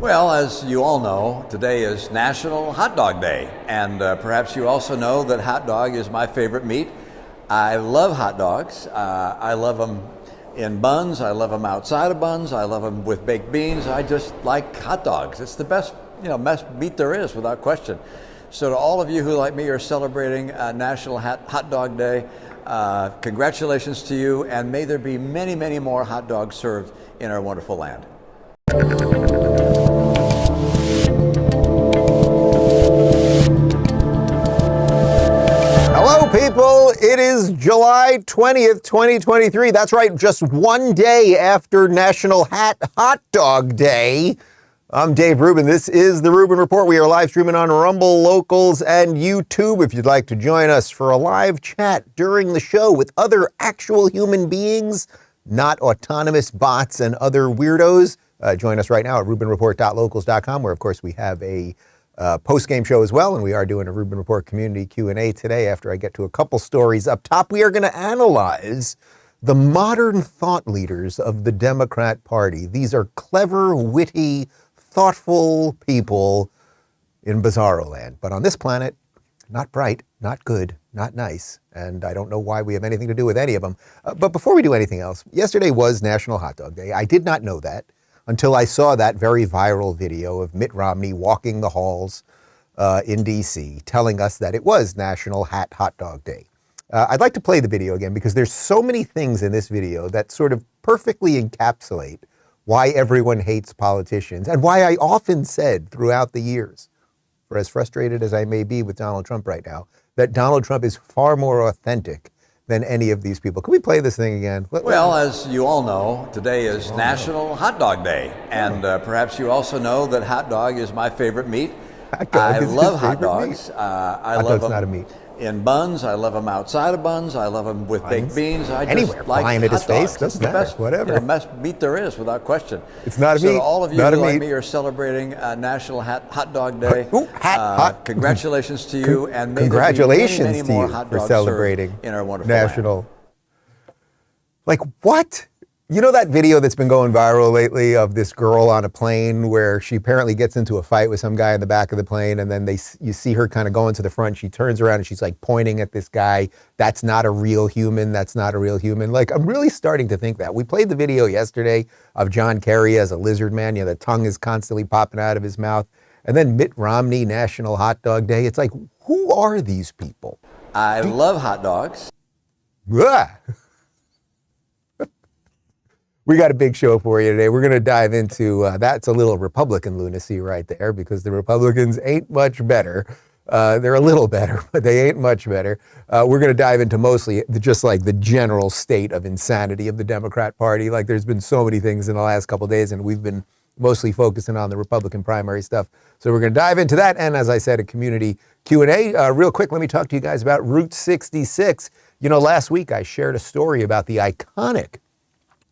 Well, as you all know, today is National Hot Dog Day, and perhaps you also know that hot dog is my favorite meat. I love hot dogs. I love them in buns. I love them outside of buns. I love them with baked beans. I just like hot dogs. It's the best, best meat there is, without question. So to all of you who, like me, are celebrating National Hot Dog Day, congratulations to you, and may there be many, many more hot dogs served in our wonderful land. Hello, people. It is July 20th, 2023. That's right, just one day after National Hot Dog Day. I'm Dave Rubin. This is the Rubin Report. We are live streaming on Rumble, Locals, and YouTube. If you'd like to join us for a live chat during the show with other actual human beings, not autonomous bots and other weirdos, join us right now at rubinreport.locals.com, where, of course, we have a post-game show as well, and we are doing a Rubin Report community Q&A today. After I get to a couple stories up top, we are going to analyze the modern thought leaders of the Democrat Party. These are clever, witty, thoughtful people in bizarro land. But on this planet, not bright, not good, not nice, and I don't know why we have anything to do with any of them. But before we do anything else, yesterday was National Hot Dog Day. I did not know that until I saw that very viral video of Mitt Romney walking the halls in D.C. telling us that it was National Hot Dog Day. I'd like to play the video again because there's so many things in this video that sort of perfectly encapsulate why everyone hates politicians and why I often said throughout the years, for as frustrated as I may be with Donald Trump right now, that Donald Trump is far more authentic than any of these people. Can we play this thing again? Well, as you all know, today is National Hot Dog Day, and perhaps you also know that hot dog is my favorite meat. I love hot dogs. I love them not a meat. In buns. I love them outside of buns. I love them with baked beans. I Anywhere. just like Flying at his hot dogs. face, doesn't It's the matter. best, Whatever. Best meat there is, without question. It's not a so meat. So all of you Not who, a like meat. me, are celebrating National Hot Dog Day. Ooh, hot. Congratulations to you, and may congratulations there be many, to many more you hot for dogs celebrating served in our wonderful National. land. Like what? You know that video that's been going viral lately of this girl on a plane where she apparently gets into a fight with some guy in the back of the plane, and then you see her kind of going to the front. She turns around and she's like pointing at this guy. That's not a real human. That's not a real human. Like, I'm really starting to think that. We played the video yesterday of John Kerry as a lizard man. The tongue is constantly popping out of his mouth. And then Mitt Romney, National Hot Dog Day. It's like, who are these people? I love hot dogs. Ugh. We got a big show for you today. We're going to dive into, that's a little Republican lunacy right there, because the Republicans ain't much better. They're a little better, but they ain't much better. We're going to dive into mostly just like the general state of insanity of the Democrat Party. Like, there's been so many things in the last couple of days, and we've been mostly focusing on the Republican primary stuff. So we're going to dive into that. And as I said, a community Q&A. Real quick, let me talk to you guys about Route 66. Last week I shared a story about the iconic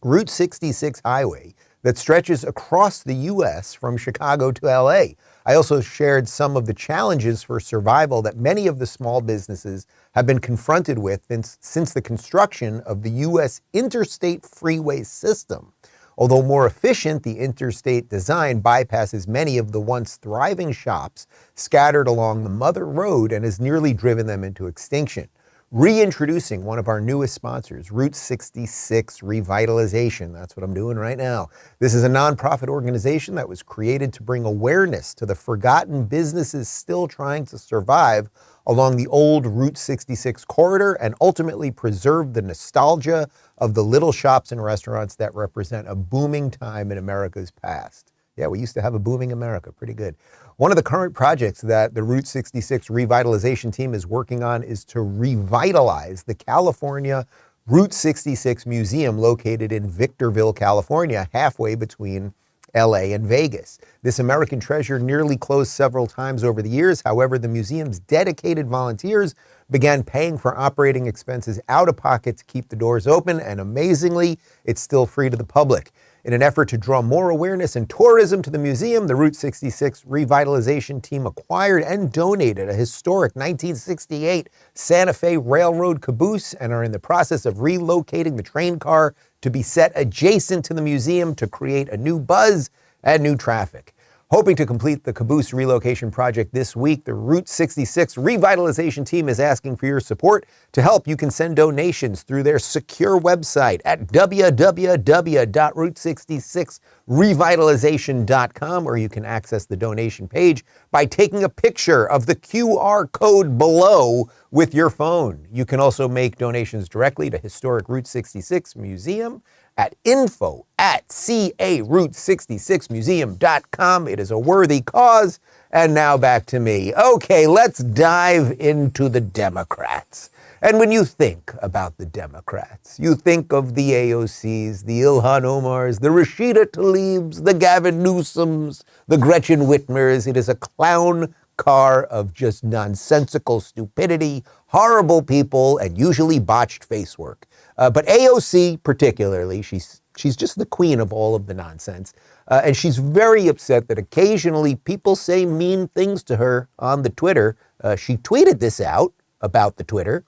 Route 66 highway that stretches across the U.S. from Chicago to L.A. I also shared some of the challenges for survival that many of the small businesses have been confronted with since the construction of the U.S. interstate freeway system. Although more efficient, the interstate design bypasses many of the once thriving shops scattered along the mother road and has nearly driven them into extinction. Reintroducing one of our newest sponsors, Route 66 Revitalization. That's what I'm doing right now. This is a nonprofit organization that was created to bring awareness to the forgotten businesses still trying to survive along the old Route 66 corridor and ultimately preserve the nostalgia of the little shops and restaurants that represent a booming time in America's past. Yeah, we used to have a booming America. Pretty good. One of the current projects that the Route 66 revitalization team is working on is to revitalize the California Route 66 Museum located in Victorville, California, halfway between LA and Vegas. This American treasure nearly closed several times over the years. However, the museum's dedicated volunteers began paying for operating expenses out of pocket to keep the doors open, and amazingly, it's still free to the public. In an effort to draw more awareness and tourism to the museum, the Route 66 revitalization team acquired and donated a historic 1968 Santa Fe Railroad caboose and are in the process of relocating the train car to be set adjacent to the museum to create a new buzz and new traffic. Hoping to complete the caboose relocation project this week, the Route 66 revitalization team is asking for your support. To help, you can send donations through their secure website at www.route66revitalization.com, or you can access the donation page by taking a picture of the QR code below with your phone. You can also make donations directly to Historic Route 66 Museum at info@caroute66museum.com. It is a worthy cause. And now back to me. Okay, let's dive into the Democrats. And when you think about the Democrats, you think of the AOCs, the Ilhan Omars, the Rashida Tlaibs, the Gavin Newsoms, the Gretchen Whitmers. It is a clown car of just nonsensical stupidity, horrible people, and usually botched face work. But AOC particularly, she's just the queen of all of the nonsense. And she's very upset that occasionally people say mean things to her on the Twitter. She tweeted this out about the Twitter.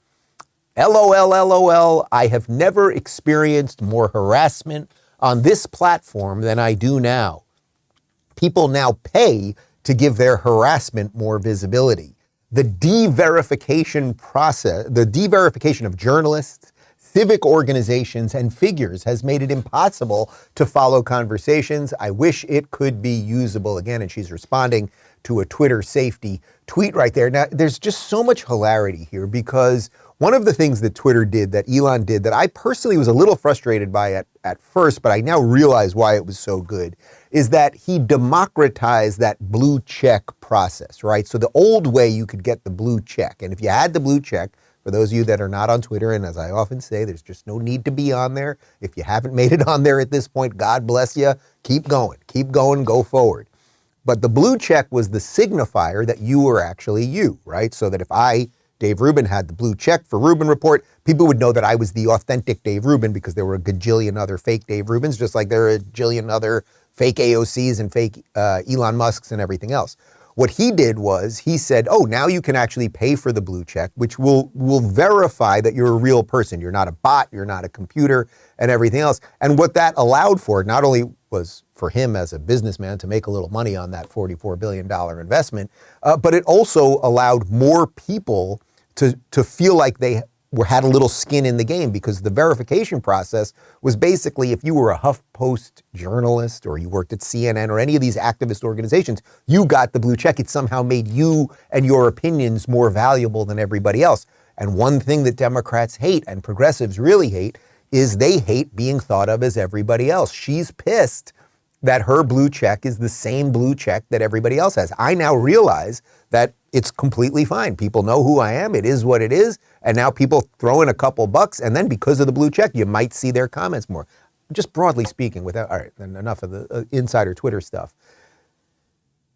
LOL, LOL, I have never experienced more harassment on this platform than I do now. People now pay to give their harassment more visibility. The de-verification process, the de-verification of journalists, civic organizations, and figures has made it impossible to follow conversations. I wish it could be usable again. And she's responding to a Twitter safety tweet right there. Now, there's just so much hilarity here because one of the things that Twitter did, that Elon did, that I personally was a little frustrated by at first, but I now realize why it was so good, is that he democratized that blue check process, right? So the old way you could get the blue check, and if you had the blue check, for those of you that are not on Twitter, and as I often say, there's just no need to be on there. If you haven't made it on there at this point, God bless you. Keep going, go forward. But the blue check was the signifier that you were actually you, right? So that if I, Dave Rubin, had the blue check for Rubin Report, people would know that I was the authentic Dave Rubin because there were a gajillion other fake Dave Rubins, just like there are a gajillion other fake AOCs and fake Elon Musks and everything else. What he did was he said, oh, now you can actually pay for the blue check, which will verify that you're a real person. You're not a bot, you're not a computer, and everything else. And what that allowed for not only was for him as a businessman to make a little money on that $44 billion investment, but it also allowed more people to feel like they had a little skin in the game, because the verification process was basically if you were a HuffPost journalist or you worked at CNN or any of these activist organizations, you got the blue check. It somehow made you and your opinions more valuable than everybody else. And one thing that Democrats hate and progressives really hate is they hate being thought of as everybody else. She's pissed that her blue check is the same blue check that everybody else has. I now realize that it's completely fine. People know who I am. It is what it is. And now people throw in a couple bucks, and then because of the blue check, you might see their comments more. Just broadly speaking, all right, then enough of the insider Twitter stuff.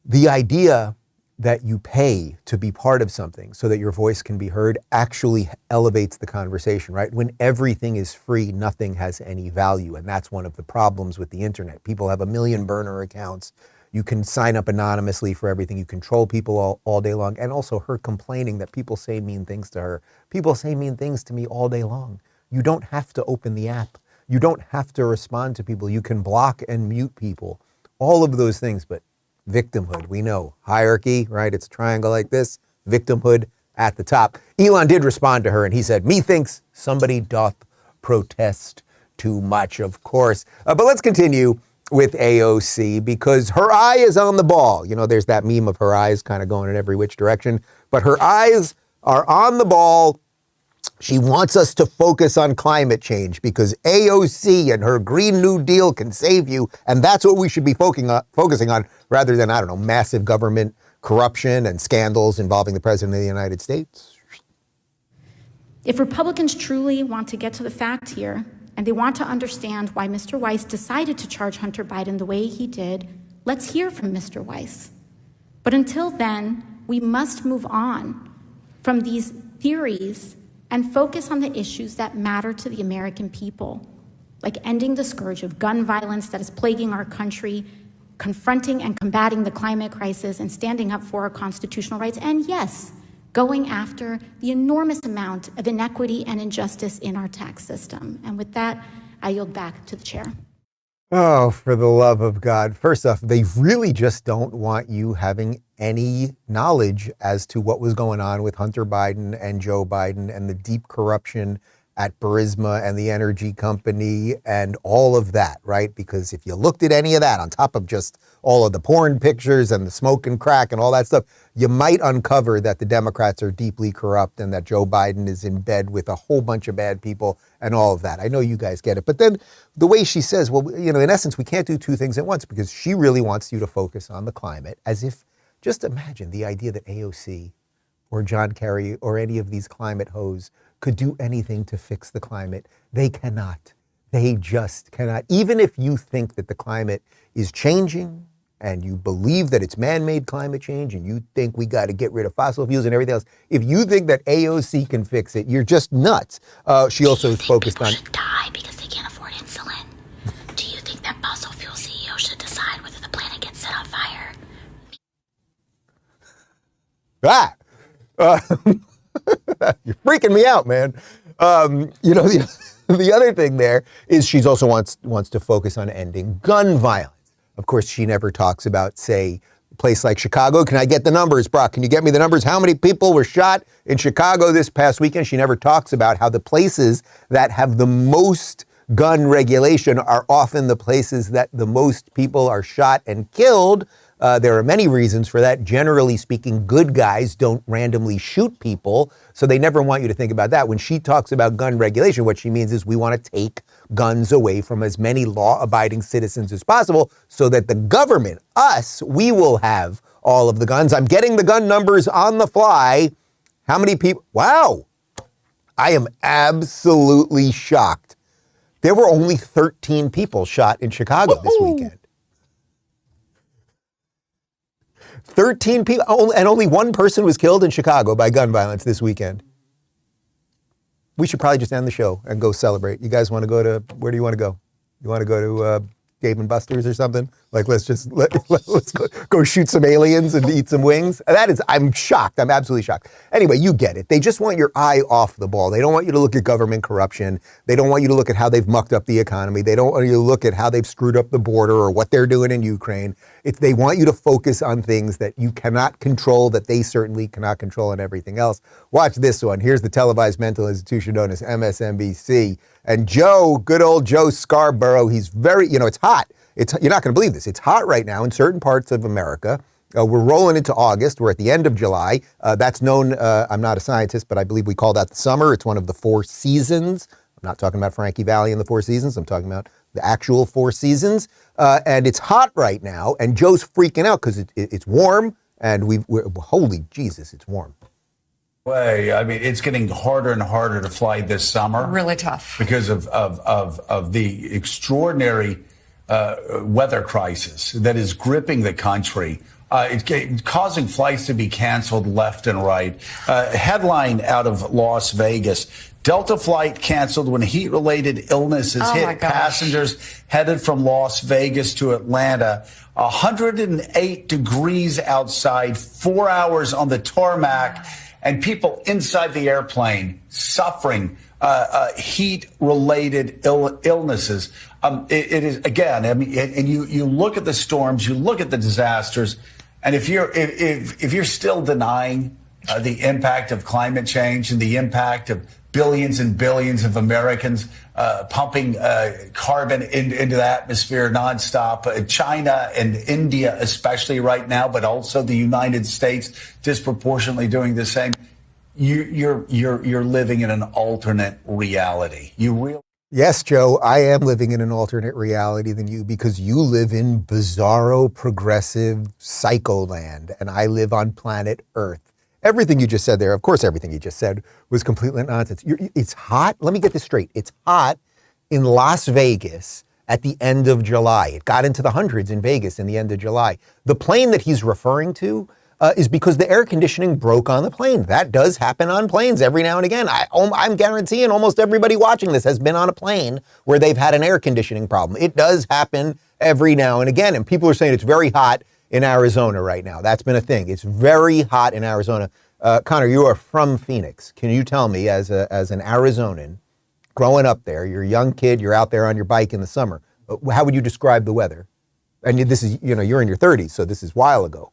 The idea that you pay to be part of something so that your voice can be heard actually elevates the conversation, right? When everything is free, nothing has any value. And that's one of the problems with the internet. People have a million burner accounts. You can sign up anonymously for everything. You control people all day long. And also her complaining that people say mean things to her. People say mean things to me all day long. You don't have to open the app. You don't have to respond to people. You can block and mute people. All of those things, but victimhood, we know. Hierarchy, right? It's a triangle like this. Victimhood at the top. Elon did respond to her and he said, methinks somebody doth protest too much, of course. But let's continue with AOC because her eye is on the ball. You know, there's that meme of her eyes kind of going in every which direction, but her eyes are on the ball. She wants us to focus on climate change because AOC and her Green New Deal can save you. And that's what we should be focusing on rather than, I don't know, massive government corruption and scandals involving the President of the United States. If Republicans truly want to get to the fact here, and they want to understand why Mr. Weiss decided to charge Hunter Biden the way he did, let's hear from Mr. Weiss. But until then, we must move on from these theories and focus on the issues that matter to the American people, like ending the scourge of gun violence that is plaguing our country, confronting and combating the climate crisis, and standing up for our constitutional rights, and yes, going after the enormous amount of inequity and injustice in our tax system. And with that, I yield back to the chair. Oh, for the love of God. First off, they really just don't want you having any knowledge as to what was going on with Hunter Biden and Joe Biden and the deep corruption at Burisma and the energy company and all of that, right? Because if you looked at any of that on top of just all of the porn pictures and the smoke and crack and all that stuff, you might uncover that the Democrats are deeply corrupt and that Joe Biden is in bed with a whole bunch of bad people and all of that. I know you guys get it. But then the way she says, well, in essence, we can't do two things at once, because she really wants you to focus on the climate, as if, just imagine the idea that AOC or John Kerry or any of these climate hoes could do anything to fix the climate. They cannot. They just cannot. Even if you think that the climate is changing and you believe that it's man-made climate change and you think we got to get rid of fossil fuels and everything else, if you think that AOC can fix it, you're just nuts. She also is focused on... should die because they can't afford insulin? Do you think that fossil fuel CEO should decide whether the planet gets set on fire? You're freaking me out, man. The other thing there is she's also wants to focus on ending gun violence. Of course, she never talks about, say, a place like Chicago. Can I get the numbers, Brock? Can you get me the numbers? How many people were shot in Chicago this past weekend? She never talks about how the places that have the most gun regulation are often the places that the most people are shot and killed. There are many reasons for that. Generally speaking, good guys don't randomly shoot people, so they never want you to think about that. When she talks about gun regulation, what she means is we want to take guns away from as many law-abiding citizens as possible so that the government, us, we will have all of the guns. I'm getting the gun numbers on the fly. How many people? Wow. I am absolutely shocked. There were only 13 people shot in Chicago this weekend. 13 people, and only one person was killed in Chicago by gun violence this weekend. We should probably just end the show and go celebrate. You guys want to go to, where do you want to go? You want to go to Dave and Buster's or something? Like, let's go shoot some aliens and eat some wings. I'm shocked. I'm absolutely shocked. Anyway, you get it. They just want your eye off the ball. They don't want you to look at government corruption. They don't want you to look at how they've mucked up the economy. They don't want you to look at how they've screwed up the border or what they're doing in Ukraine. They want you to focus on things that you cannot control, that they certainly cannot control, and everything else. Watch this one. Here's the televised mental institution known as MSNBC. And Joe, good old Joe Scarborough, he's very, it's hot. You're not going to believe this. It's hot right now in certain parts of America. We're rolling into August. We're at the end of July. That's known, I'm not a scientist, but I believe we call that the summer. It's one of the four seasons. I'm not talking about Frankie Valli and the Four Seasons. I'm talking about the actual Four Seasons. And it's hot right now. And Joe's freaking out because it's warm. And holy Jesus, it's warm. I mean, it's getting harder and harder to fly this summer. Really tough. Because of the extraordinary weather crisis that is gripping the country. It's causing flights to be canceled left and right. Headline out of Las Vegas. Delta flight canceled when heat-related illnesses hit passengers headed from Las Vegas to Atlanta. 108 degrees outside, 4 hours on the tarmac, and people inside the airplane suffering heat-related illnesses. It is, again, I mean, and you look at the storms, you look at the disasters, and if you're still denying the impact of climate change and the impact of billions and billions of Americans pumping carbon into the atmosphere nonstop, China and India especially right now, but also the United States disproportionately doing the same, you're living in an alternate reality. Yes, Joe, I am living in an alternate reality than you, because you live in bizarro, progressive psycho land, and I live on planet Earth. Everything you just said there, of course, everything you just said was completely nonsense. It's hot. Let me get this straight. It's hot in Las Vegas at the end of July. It got into the hundreds in Vegas in the end of July. The plane that he's referring to is because the air conditioning broke on the plane. That does happen on planes every now and again. I'm guaranteeing almost everybody watching this has been on a plane where they've had an air conditioning problem. It does happen every now and again. And people are saying it's very hot in Arizona right now. That's been a thing. It's very hot in Arizona. Connor, you are from Phoenix. Can you tell me, as an Arizonan, growing up there, you're a young kid, you're out there on your bike in the summer, How would you describe the weather? And this is, you're in your 30s, so this is a while ago.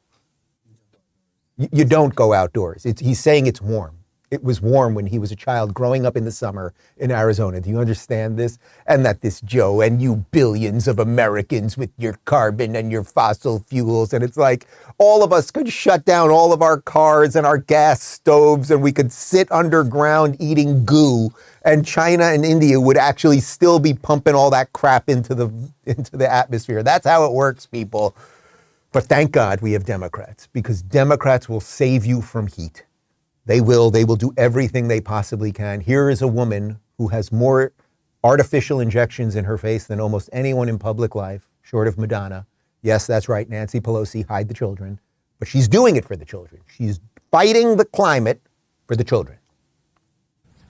You don't go outdoors. He's saying it's warm. It was warm when he was a child growing up in the summer in Arizona. Do you understand this? And that this Joe and you billions of Americans with your carbon and your fossil fuels. And it's like all of us could shut down all of our cars and our gas stoves and we could sit underground eating goo. And China and India would actually still be pumping all that crap into the atmosphere. That's how it works, people. But thank God we have Democrats, because Democrats will save you from heat. They will do everything they possibly can. Here is a woman who has more artificial injections in her face than almost anyone in public life, short of Madonna. Yes, that's right, Nancy Pelosi, hide the children. But she's doing it for the children. She's fighting the climate for the children.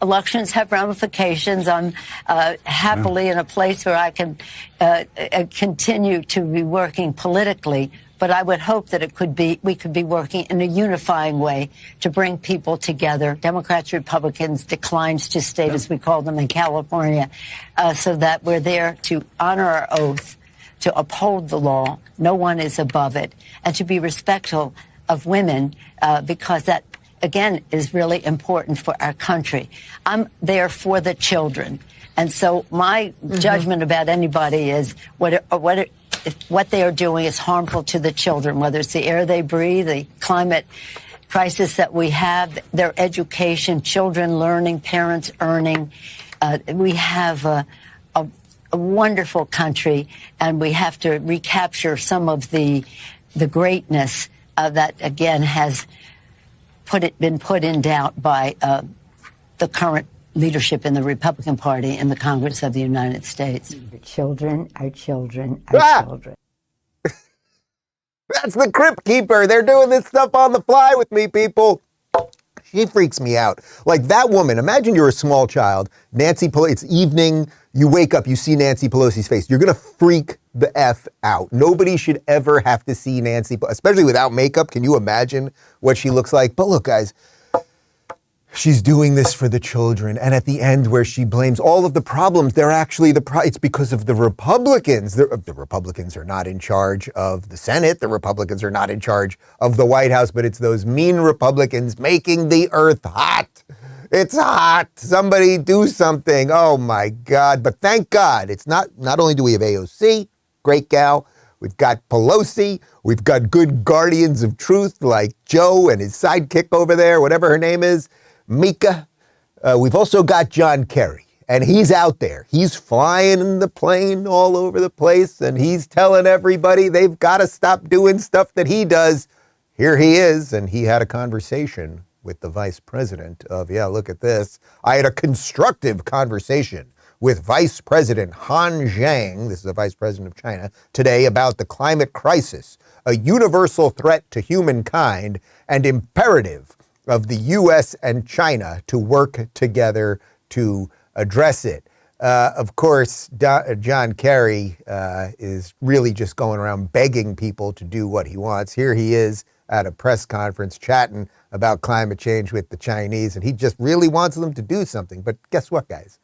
Elections have ramifications. I'm happily in a place where I can continue to be working politically. But I would hope that we could be working in a unifying way to bring people together, Democrats, Republicans, declines to state, as we call them in California, so that we're there to honor our oath, to uphold the law. No one is above it, and to be respectful of women, because that, again, is really important for our country. I'm there for the children. And so my judgment about anybody is what they are doing is harmful to the children, whether it's the air they breathe, the climate crisis that we have, their education, children learning, parents earning. We have a wonderful country, and we have to recapture some of the greatness that, again, has been put in doubt by the current leadership in the Republican Party in the Congress of the United States. Our children, our children, our children. That's the Crypt Keeper. They're doing this stuff on the fly with me, people. She freaks me out. Like that woman, imagine you're a small child, Nancy Pelosi, it's evening, you wake up, you see Nancy Pelosi's face. You're going to freak the F out. Nobody should ever have to see Nancy, especially without makeup. Can you imagine what she looks like? But look, guys, she's doing this for the children. And at the end where she blames all of the problems, they're actually it's because of the Republicans. The Republicans are not in charge of the Senate. The Republicans are not in charge of the White House, but it's those mean Republicans making the earth hot. It's hot. Somebody do something. Oh my God. But thank God it's not only do we have AOC, great gal, we've got Pelosi, we've got good guardians of truth like Joe and his sidekick over there, whatever her name is, Mika. We've also got John Kerry, and he's out there. He's flying in the plane all over the place, and he's telling everybody they've got to stop doing stuff that he does. Here he is, and he had a conversation with the vice president of, look at this. I had a constructive conversation with Vice President Han Zhang, this is the Vice President of China, today about the climate crisis, a universal threat to humankind and imperative of the U.S. and China to work together to address it. Of course, John Kerry is really just going around begging people to do what he wants. Here he is at a press conference chatting about climate change with the Chinese, and he just really wants them to do something. But guess what, guys?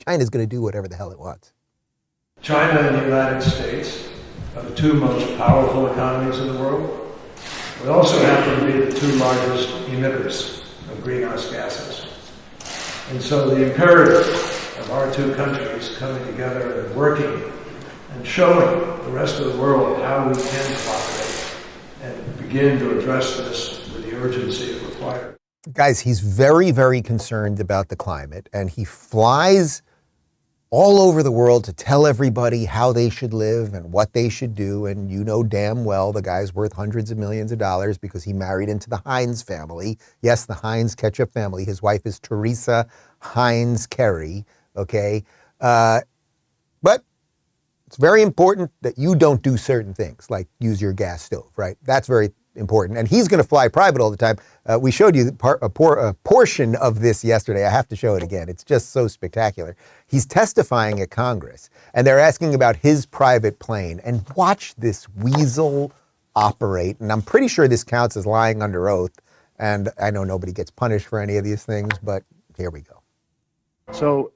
China's going to do whatever the hell it wants. China and the United States are the two most powerful economies in the world. We also happen to be the two largest emitters of greenhouse gases. And so the imperative of our two countries coming together and working and showing the rest of the world how we can cooperate and begin to address this with the urgency it requires. Guys, he's very, very concerned about the climate, and he flies all over the world to tell everybody how they should live and what they should do. And you know damn well the guy's worth hundreds of millions of dollars because he married into the Heinz family. Yes, the Heinz ketchup family. His wife is Teresa Heinz Kerry, okay? But it's very important that you don't do certain things, like use your gas stove, right? That's very important. And he's going to fly private all the time. We showed you a portion of this yesterday. I have to show it again. It's just so spectacular. He's testifying at Congress, and they're asking about his private plane. And watch this weasel operate. And I'm pretty sure this counts as lying under oath. And I know nobody gets punished for any of these things, but here we go. So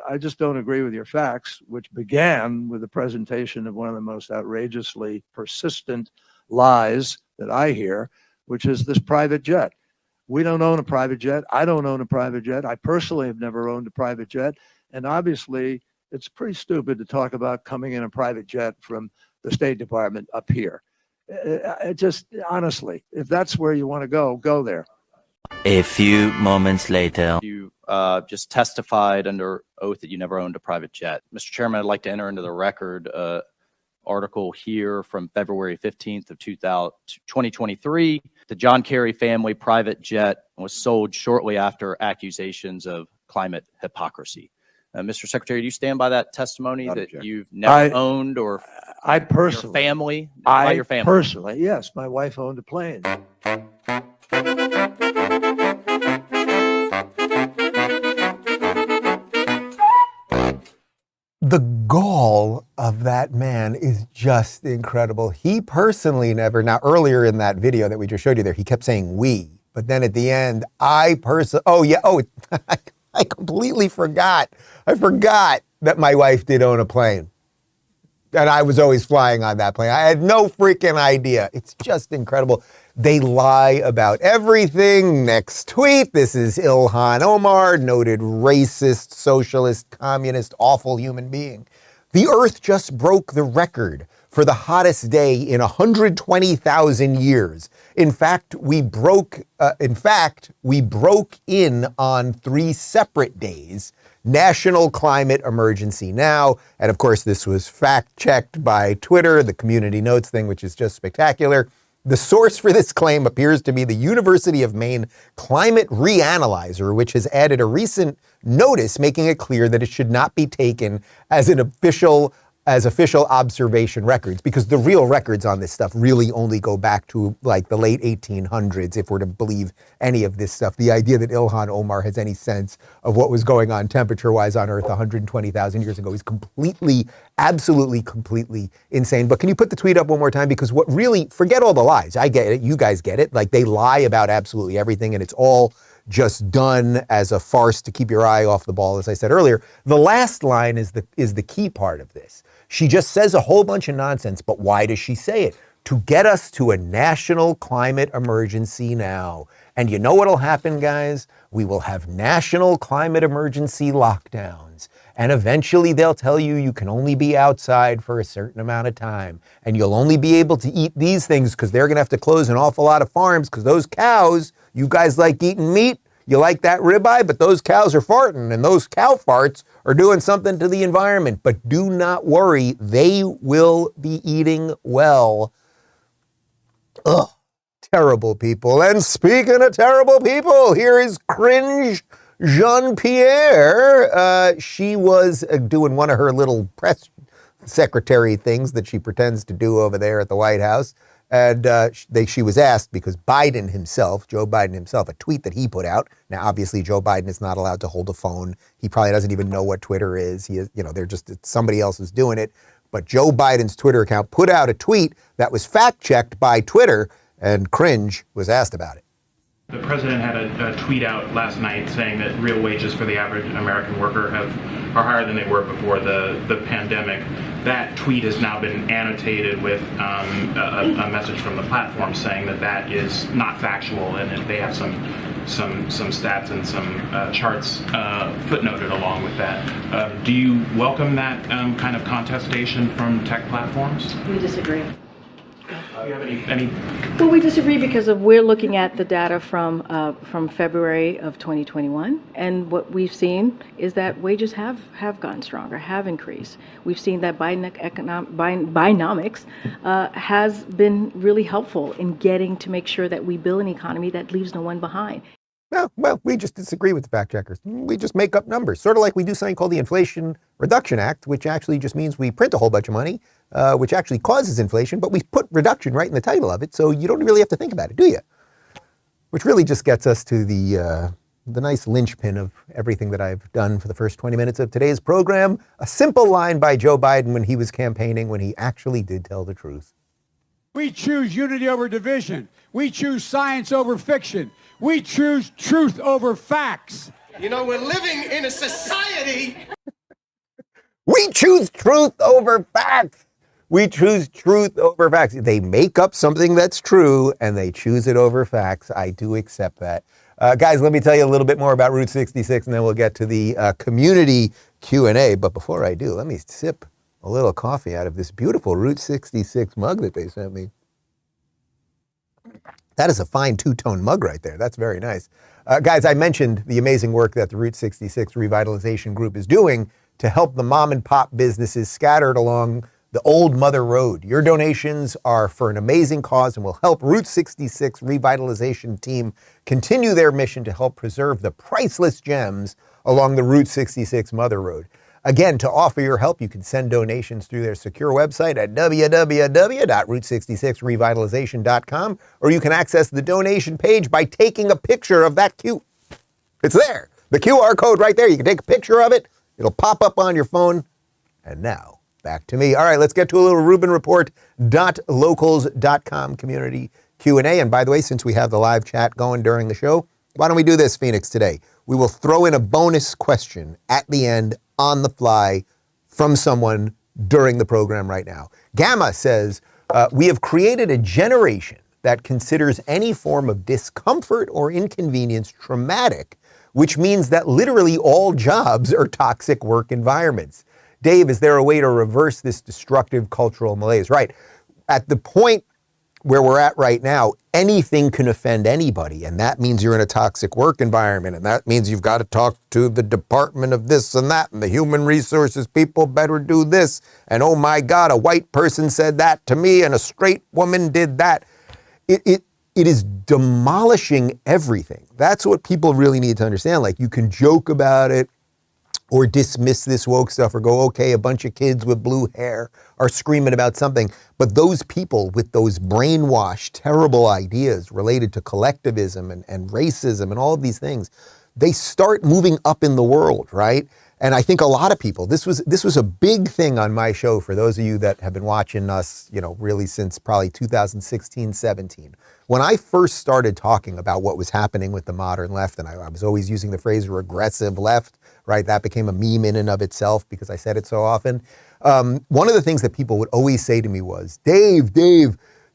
I just don't agree with your facts, which began with the presentation of one of the most outrageously persistent lies that I hear, which is this private jet. We don't own a private jet. I don't own a private jet. I personally have never owned a private jet. And obviously, it's pretty stupid to talk about coming in a private jet from the State Department up here. It just, honestly, if that's where you want to go there. A few moments later. You just testified under oath that you never owned a private jet. Mr. Chairman, I'd like to enter into the record article here from February 15th of 2023. The John Kerry family private jet was sold shortly after accusations of climate hypocrisy. Mr. Secretary, do you stand by that testimony that you've never owned, or I personally, your family? by your family? Personally, yes, my wife owned a plane. The gall of that man is just incredible. He personally never, now earlier in that video that we just showed you there, he kept saying we, but then at the end, I completely forgot. I forgot that my wife did own a plane. And I was always flying on that plane. I had no freaking idea. It's just incredible. They lie about everything. Next tweet. This is Ilhan Omar, noted racist, socialist, communist, awful human being. The Earth just broke the record for the hottest day in 120,000 years. In fact, we broke in on 3 separate days. National Climate Emergency now. And of course, this was fact-checked by Twitter, the community notes thing, which is just spectacular. The source for this claim appears to be the University of Maine Climate Reanalyzer, which has added a recent notice making it clear that it should not be taken as official observation records, because the real records on this stuff really only go back to like the late 1800s, if we're to believe any of this stuff. The idea that Ilhan Omar has any sense of what was going on temperature-wise on Earth 120,000 years ago is absolutely insane. But can you put the tweet up one more time? Because what really, forget all the lies. I get it. You guys get it. Like, they lie about absolutely everything, and it's all just done as a farce to keep your eye off the ball, as I said earlier. The last line is the key part of this. She just says a whole bunch of nonsense, but why does she say it? To get us to a national climate emergency now. And you know what'll happen, guys? We will have national climate emergency lockdowns. And eventually they'll tell you you can only be outside for a certain amount of time. And you'll only be able to eat these things because they're going to have to close an awful lot of farms, because those cows, you guys like eating meat, you like that ribeye, but those cows are farting, and those cow farts are doing something to the environment. But do not worry, they will be eating well. Ugh, terrible people. And speaking of terrible people, here is cringe Jean-Pierre. She was doing one of her little press secretary things that she pretends to do over there at the White House. And she was asked, because Joe Biden himself, a tweet that he put out. Now, obviously, Joe Biden is not allowed to hold a phone. He probably doesn't even know what Twitter is. Somebody else is doing it. But Joe Biden's Twitter account put out a tweet that was fact-checked by Twitter, and Cringe was asked about it. The president had a tweet out last night saying that real wages for the average American worker are higher than they were before the pandemic. That tweet has now been annotated with a message from the platform saying that is not factual, and they have some stats and some charts footnoted along with that. Do you welcome that kind of contestation from tech platforms? We disagree. Do you have any? Well, we disagree because we're looking at the data from February of 2021, and what we've seen is that wages have gotten stronger, have increased. We've seen that Bidenomics has been really helpful in getting to make sure that we build an economy that leaves no one behind. No, well, we just disagree with the fact checkers. We just make up numbers, sort of like we do something called the Inflation Reduction Act, which actually just means we print a whole bunch of money, which actually causes inflation, but we put reduction right in the title of it, so you don't really have to think about it, do you? Which really just gets us to the nice linchpin of everything that I've done for the first 20 minutes of today's program. A simple line by Joe Biden when he was campaigning, when he actually did tell the truth. We choose unity over division. We choose science over fiction. We choose truth over facts. You know, we're living in a society. We choose truth over facts. We choose truth over facts. They make up something that's true and they choose it over facts. I do accept that. Guys, let me tell you a little bit more about Route 66 and then we'll get to the community Q&A. But before I do, let me sip a little coffee out of this beautiful Route 66 mug that they sent me. That is a fine two-tone mug right there. That's very nice. Guys, I mentioned the amazing work that the Route 66 Revitalization Group is doing to help the mom and pop businesses scattered along the old Mother Road. Your donations are for an amazing cause and will help Route 66 Revitalization team continue their mission to help preserve the priceless gems along the Route 66 Mother Road. Again, to offer your help, you can send donations through their secure website at www.route66revitalization.com, or you can access the donation page by taking a picture of that It's there. The QR code right there. You can take a picture of it. It'll pop up on your phone. And now, back to me. All right, let's get to a little Rubin Report.locals.com community Q&A. And by the way, since we have the live chat going during the show, why don't we do this, Phoenix, today? We will throw in a bonus question at the end on the fly from someone during the program right now. Gamma says, we have created a generation that considers any form of discomfort or inconvenience traumatic, which means that literally all jobs are toxic work environments. Dave, is there a way to reverse this destructive cultural malaise? Right. At the point where we're at right now, anything can offend anybody, and that means you're in a toxic work environment, and that means you've got to talk to the department of this and that, and the human resources people better do this, and oh my God, a white person said that to me, and a straight woman did that. It is demolishing everything. That's what people really need to understand. Like, you can joke about it, or dismiss this woke stuff, or go, okay, a bunch of kids with blue hair are screaming about something. But those people with those brainwashed, terrible ideas related to collectivism and racism and all of these things, they start moving up in the world, right? And I think a lot of people, this was a big thing on my show for those of you that have been watching us, really since probably 2016, 17. When I first started talking about what was happening with the modern left, and I was always using the phrase regressive left, right? That became a meme in and of itself because I said it so often. One of the things that people would always say to me was, Dave,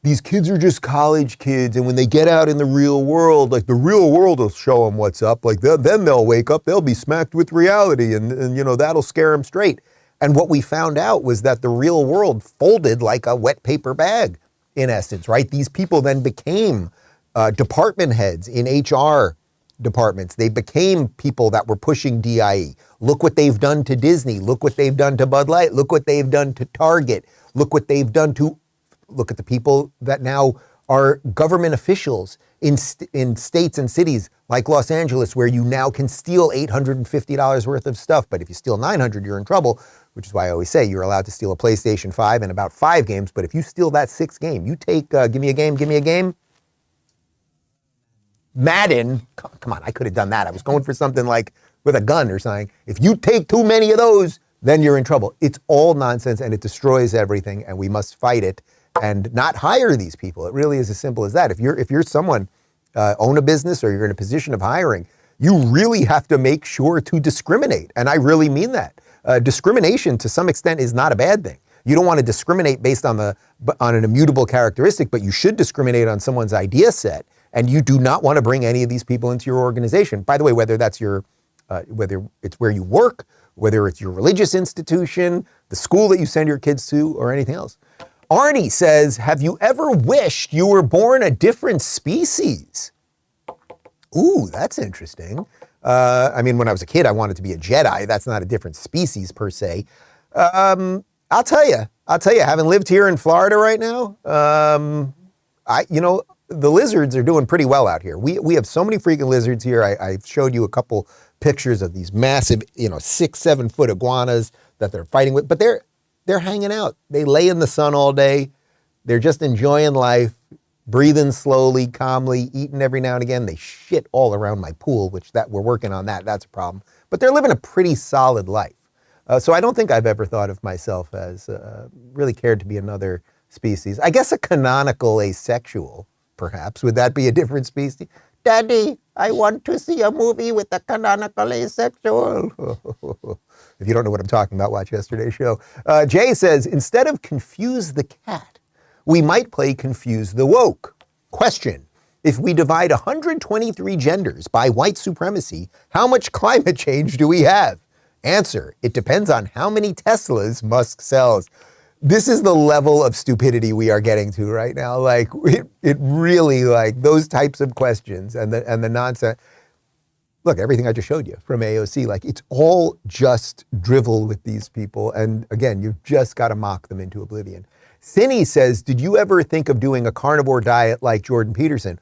these kids are just college kids, and when they get out in the real world, like the real world will show them what's up. Like then they'll wake up, they'll be smacked with reality, and that'll scare them straight. And what we found out was that the real world folded like a wet paper bag, in essence, right? These people then became department heads in HR departments. They became people that were pushing DIE. Look what they've done to Disney. Look what they've done to Bud Light. Look what they've done to Target. Look what they've done to, look at the people that now are government officials in states and cities like Los Angeles, where you now can steal $850 worth of stuff. But if you steal $900, you're in trouble, which is why I always say you're allowed to steal a PlayStation 5 and about 5 games. But if you steal that 6th game, you take, give me a game. Madden, come on, I could have done that. I was going for something like with a gun or something. If you take too many of those, then you're in trouble. It's all nonsense and it destroys everything, and we must fight it and not hire these people. It really is as simple as that. If you're someone, own a business, or you're in a position of hiring, you really have to make sure to discriminate. And I really mean that. Discrimination to some extent is not a bad thing. You don't want to discriminate based on an immutable characteristic, but you should discriminate on someone's idea set. And you do not want to bring any of these people into your organization. By the way, whether that's whether it's where you work, whether it's your religious institution, the school that you send your kids to, or anything else. Arnie says, have you ever wished you were born a different species? Ooh, that's interesting. I mean, when I was a kid, I wanted to be a Jedi. That's not a different species per se. I'll tell you, having lived here in Florida right now, the lizards are doing pretty well out here. We have so many freaking lizards here. I showed you a couple pictures of these massive, 6-7 foot iguanas that they're fighting with, but they're hanging out. They lay in the sun all day. They're just enjoying life, breathing slowly, calmly, eating every now and again. They shit all around my pool, we're working on that. That's a problem. But they're living a pretty solid life. So I don't think I've ever thought of myself as really cared to be another species. I guess a canonical asexual, perhaps. Would that be a different species? Daddy, I want to see a movie with a canonical asexual. If you don't know what I'm talking about, watch yesterday's show. Jay says, instead of confuse the cat, we might play confuse the woke. Question. If we divide 123 genders by white supremacy, how much climate change do we have? Answer. It depends on how many Teslas Musk sells. This is the level of stupidity we are getting to right now. Like, it really, like, those types of questions and the nonsense. Look, everything I just showed you from AOC, like, it's all just drivel with these people. And again, you've just got to mock them into oblivion. Cindy says, did you ever think of doing a carnivore diet like Jordan Peterson?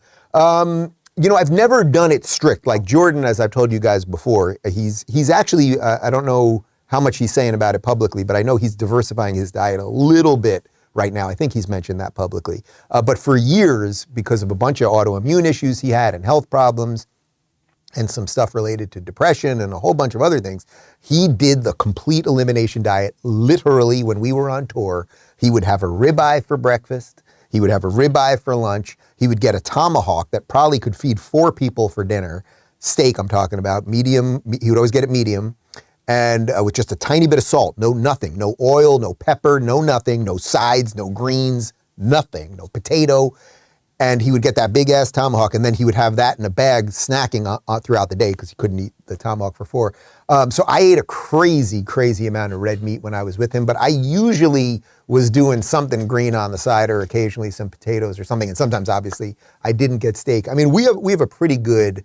You know, I've never done it strict. Like Jordan, as I've told you guys before, he's actually, I don't know how much he's saying about it publicly, but I know he's diversifying his diet a little bit right now. I think he's mentioned that publicly. But for years, because of a bunch of autoimmune issues he had and health problems and some stuff related to depression and a whole bunch of other things, he did the complete elimination diet. Literally, when we were on tour, he would have a ribeye for breakfast. He would have a ribeye for lunch. He would get a tomahawk that probably could feed 4 people for dinner. Steak, I'm talking about, medium. He would always get it medium. And with just a tiny bit of salt, nothing, no oil, no pepper, no nothing, no sides, no greens, nothing, no potato. And he would get that big ass tomahawk, and then he would have that in a bag snacking throughout the day because he couldn't eat the tomahawk for 4. So I ate a crazy amount of red meat when I was with him, but I usually was doing something green on the side or occasionally some potatoes or something. And sometimes obviously I didn't get steak. I mean, we have a pretty good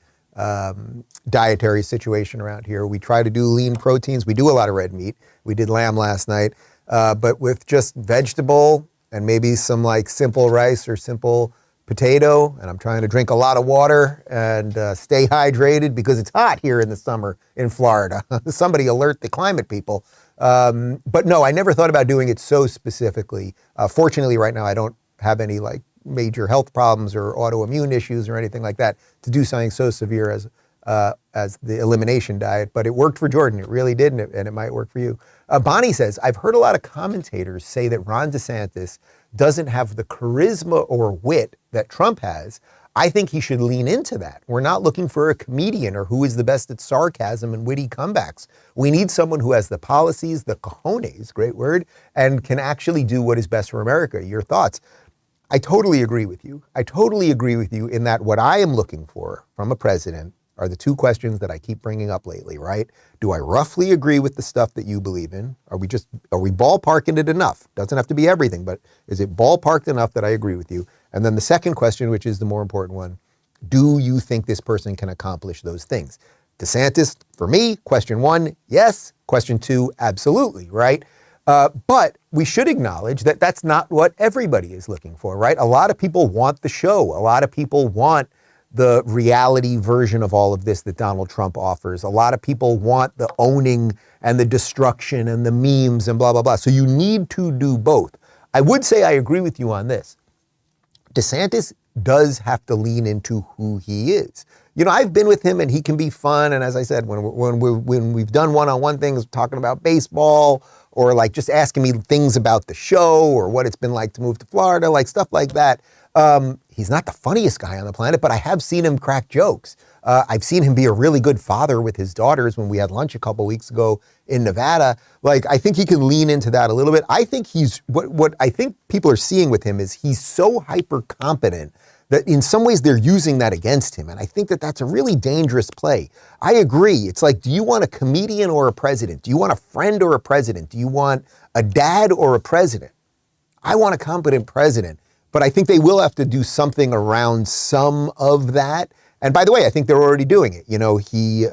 dietary situation around here. We try to do lean proteins. We do a lot of red meat. We did lamb last night, but with just vegetable and maybe some like simple rice or simple potato. And I'm trying to drink a lot of water and stay hydrated because it's hot here in the summer in Florida. Somebody alert the climate people. But no, I never thought about doing it so specifically. Fortunately, right now, I don't have any like major health problems or autoimmune issues or anything like that to do something so severe as the elimination diet. But it worked for Jordan. It really did, and it might work for you. Bonnie says, I've heard a lot of commentators say that Ron DeSantis doesn't have the charisma or wit that Trump has. I think he should lean into that. We're not looking for a comedian or who is the best at sarcasm and witty comebacks. We need someone who has the policies, the cojones, great word, and can actually do what is best for America. Your thoughts? I totally agree with you. I totally agree with you in that what I am looking for from a president are the 2 questions that I keep bringing up lately, right? Do I roughly agree with the stuff that you believe in? Are we ballparking it enough? Doesn't have to be everything, but is it ballparked enough that I agree with you? And then the second question, which is the more important one, do you think this person can accomplish those things? DeSantis, for me, question 1, yes. Question 2, absolutely, right? But we should acknowledge that that's not what everybody is looking for, right? A lot of people want the show. A lot of people want the reality version of all of this that Donald Trump offers. A lot of people want the owning and the destruction and the memes and blah, blah, blah. So you need to do both. I would say I agree with you on this. DeSantis does have to lean into who he is. You know, I've been with him and he can be fun. And as I said, when we've done one-on-one things, talking about baseball or like just asking me things about the show or what it's been like to move to Florida, like stuff like that. He's not the funniest guy on the planet, but I have seen him crack jokes. I've seen him be a really good father with his daughters when we had lunch a couple weeks ago in Nevada. Like, I think he can lean into that a little bit. I think what I think people are seeing with him is he's so hyper competent that in some ways they're using that against him. And I think that that's a really dangerous play. I agree. It's like, do you want a comedian or a president? Do you want a friend or a president? Do you want a dad or a president? I want a competent president. But I think they will have to do something around some of that. And by the way, I think they're already doing it. You know, he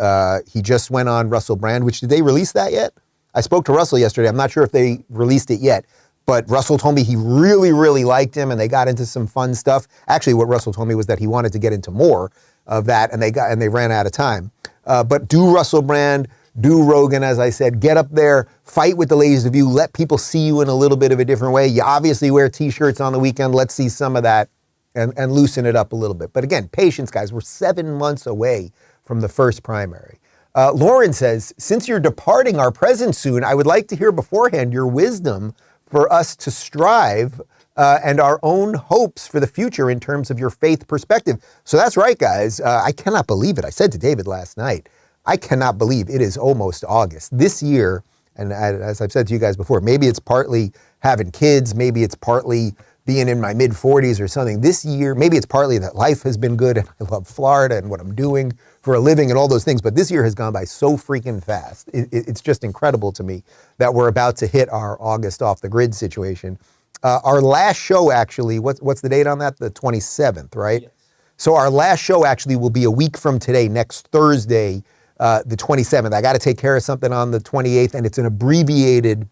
just went on Russell Brand, which did they release that yet? I spoke to Russell yesterday. I'm not sure if they released it yet, but Russell told me he really liked him and they got into some fun stuff. Actually, what Russell told me was that he wanted to get into more of that and they ran out of time. But do Russell Brand, do Rogan, as I said, get up there, fight with the ladies of you, let people see you in a little bit of a different way. You obviously wear t-shirts on the weekend. Let's see some of that and loosen it up a little bit. But again, patience, guys. We're 7 months away from the first primary. Lauren says, since you're departing our presence soon, I would like to hear beforehand your wisdom for us to strive and our own hopes for the future in terms of your faith perspective. So that's right, guys. I cannot believe it. I said to David last night, I cannot believe it is almost August. This year, and as I've said to you guys before, maybe it's partly having kids, maybe it's partly being in my mid-40s or something. This year, maybe it's partly that life has been good and I love Florida and what I'm doing for a living and all those things, but this year has gone by so freaking fast. It's just incredible to me that we're about to hit our August off the grid situation. Our last show, actually, what's the date on that? The 27th, right? Yes. So our last show actually will be a week from today, next Thursday, the 27th. I got to take care of something on the 28th, and it's an abbreviated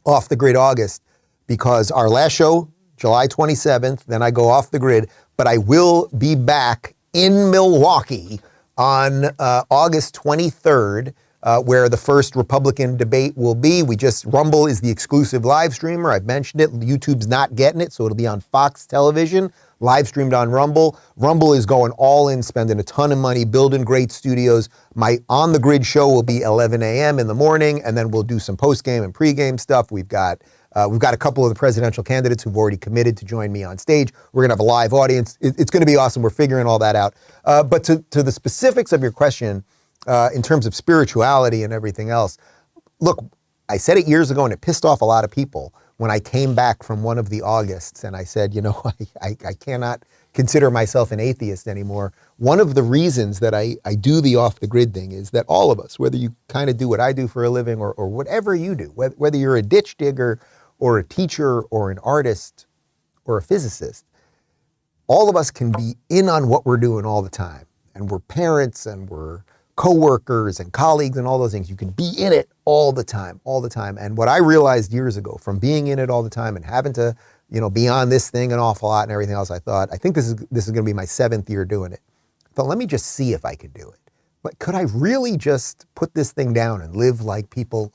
off the grid August because our last show, July 27th, then I go off the grid, but I will be back in Milwaukee on August 23rd, where the first Republican debate will be. Rumble is the exclusive live streamer. I've mentioned it. YouTube's not getting it, so it'll be on Fox Television, live streamed on Rumble. Rumble is going all in, spending a ton of money, building great studios. My On the Grid show will be 11 a.m. in the morning, and then we'll do some post-game and pre-game stuff. We've got a couple of the presidential candidates who've already committed to join me on stage. We're going to have a live audience. It's going to be awesome. We're figuring all that out. But to the specifics of your question, in terms of spirituality and everything else, look, I said it years ago and it pissed off a lot of people when I came back from one of the Augusts and I said, I cannot consider myself an atheist anymore. One of the reasons that I do the off the grid thing is that all of us, whether you kind of do what I do for a living or whatever you do, whether you're a ditch digger or a teacher or an artist or a physicist, all of us can be in on what we're doing all the time. And we're parents and we're coworkers and colleagues and all those things. You can be in it all the time. And what I realized years ago from being in it all the time and having to, be on this thing an awful lot and everything else, I think this is going to be my 7th year doing it. But let me just see if I could do it. But could I really just put this thing down and live like people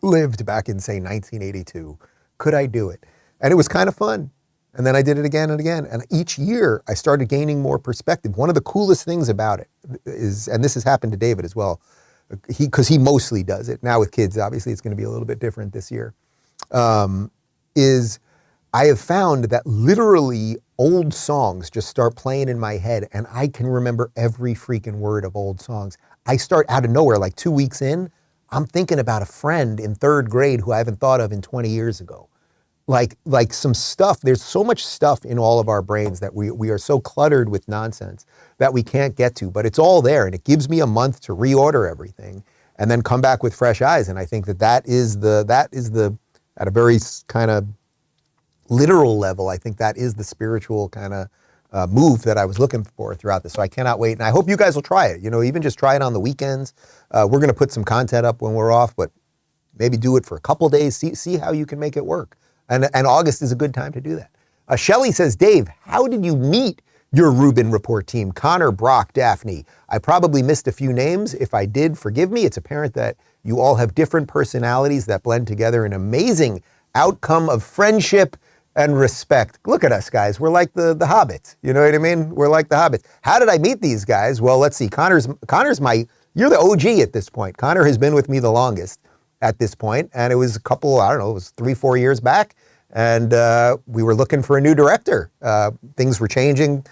lived back in, say, 1982? Could I do it? And it was kind of fun. And then I did it again and again. And each year I started gaining more perspective. One of the coolest things about it is, and this has happened to David as well, because he mostly does it. Now with kids, obviously it's going to be a little bit different this year, is I have found that literally old songs just start playing in my head and I can remember every freaking word of old songs. I start out of nowhere, like 2 weeks in, I'm thinking about a friend in 3rd grade who I haven't thought of in 20 years ago. Like some stuff, there's so much stuff in all of our brains that we are so cluttered with nonsense that we can't get to, but it's all there and it gives me a month to reorder everything and then come back with fresh eyes. And I think that is the, at a very kind of literal level, I think that is the spiritual kind of move that I was looking for throughout this. So I cannot wait. And I hope you guys will try it, even just try it on the weekends. We're going to put some content up when we're off, but maybe do it for a couple days, see how you can make it work. And August is a good time to do that. Shelley says, Dave, how did you meet your Rubin Report team? Connor, Brock, Daphne. I probably missed a few names. If I did, forgive me. It's apparent that you all have different personalities that blend together an amazing outcome of friendship and respect. Look at us, guys. We're like the hobbits. You know what I mean? We're like the hobbits. How did I meet these you're the OG at this point. Connor has been with me the longest at this point, and it was it was 3-4 years back, and we were looking for a new director. Things were changing